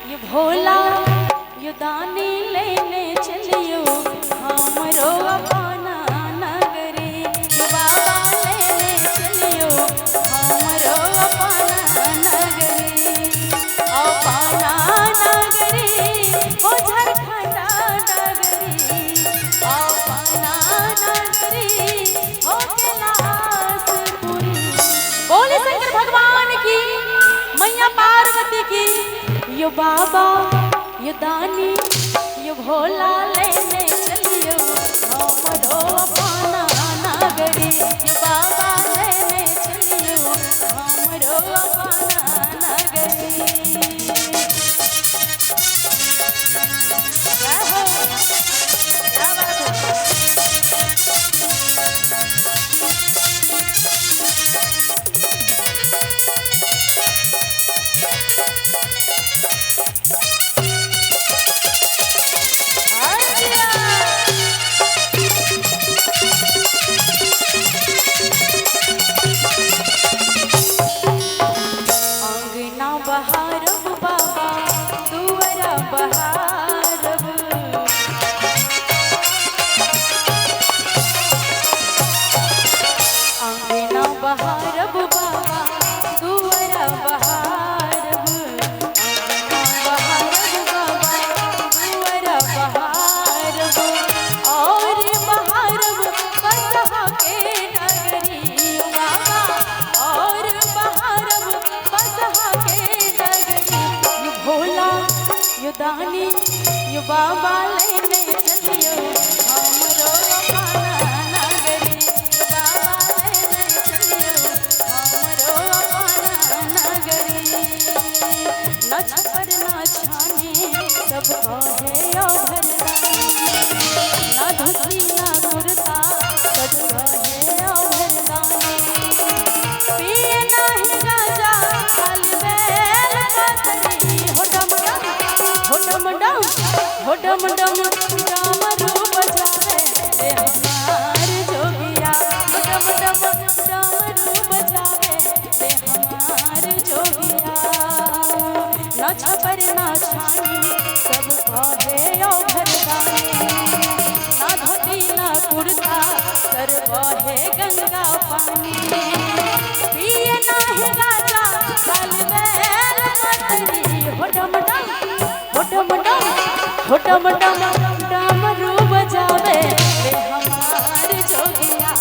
ये भोला ये दानी लेने चलियो हमरो अपना नगरी। ये बाबा लेने चलियो हमरो अपना नगरी। अपना नगरी हो झारखंड नगरी। अपना नगरी हो कैलाशपुरी। बोले शंकर भगवान की, मैया पार्वती की। यो बाबा यो दानी यो भोला लेने चलियो हमरो अपना नगरी। यो बाबा लेने चलियो हमरो अपना नगरी। क्या हो, क्या बात है? बहारब बाबा दुआरा बहारब। आंगना बहारब बाबा दुआरा बहारब। आंगना बहारब बाबा दुआरा बहारब। और बहारब बसहा के नगरी बाबा। और बहारब बसहा भोला यो दानी यो बाबा लेने चलियो हमरो अपना नगरी। यो बाबा लेने चलियो हमरो अपना नगरी। न छपर न छाने सब कहे यो भरदानी। न धोती न कुर्ता सब कहे यो भरदानी। पिए नहीं गाजा खाली बेल पतरी। हो डम डम डमरू बजावे रे हमार जोगिया। हो डम डम डमरू बजावे रे हमार जोगिया। न छपर न छानी सब कहे यो भरदानी। न धोती न कुर्ता कर बहे गंगा पानी। पिए नाही गाजा खाली बेल पतरी। हो डम डम डमरू बजावे रे हमार जोगिया।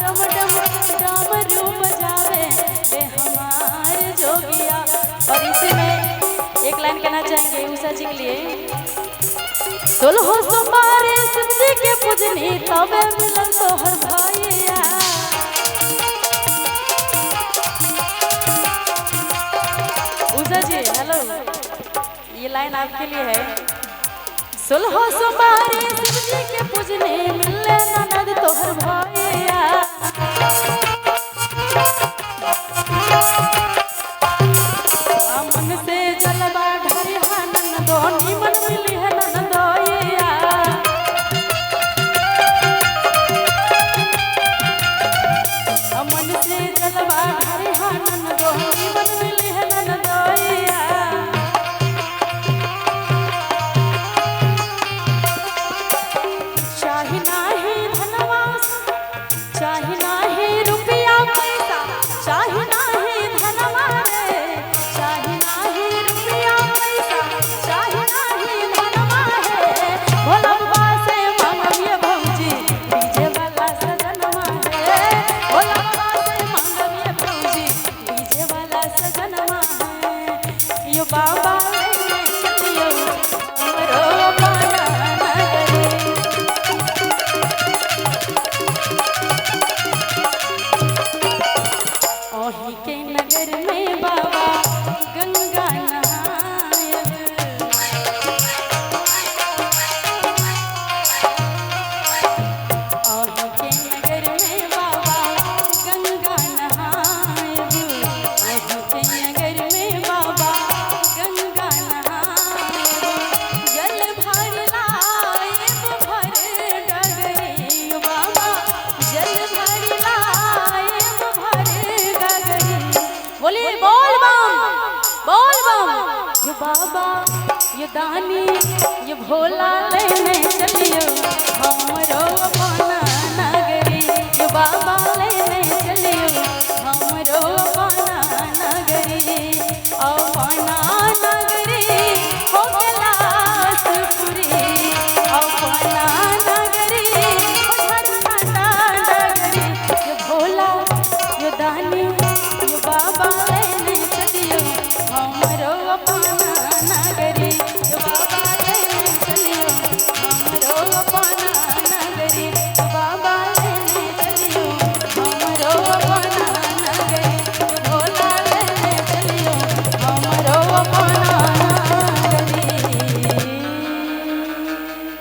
डम डमरू बजावे रे हमार जोगिया। और इसमें एक लाइन कहना चाहेंगे उषा जी के लिए। 16 सोमवार शिव जी के पूजनी तबे मिलन तोहर भैया। उषा जी हेलो, ये लाइन आपके लिए है। 16 सोमवार शिव जी के पूजने मिले ननद तोहर भैया। मन से जलवा ढरिहा ननदो निमन मिली है ननदोइया। मन से जलवा ढरिहा ननदो निमन मिली है ननदोइया। चाहे नाही धनवा चाहे नाही रुपया पैसा। चाहे नाही धनवा रे चाहे नाही रुपया पैसा। चाहे नाही धनवा है भोला बाबा से मांगिए भौजी डीजे वाला सजनवा है। भोला बाबा से मांगिए भौजी डीजे वाला सजनवा है। यो बाबा लेने चलियो हमरो अपना नगरी। ओही के नगर में बाबा गंगा नहायब। ओही के नगर में बाबा गंगा नहायब। ओही के नगर में बाबा गंगा ये दानी ये भोला लेने चलियो हमरो अपना नगरी। ये बाबा लेने चलियो हमरो अपना नगरी। अपना नगरी हो कैलाशपुरी, अपना नगरी हर नगरी। ये भोला ये दानी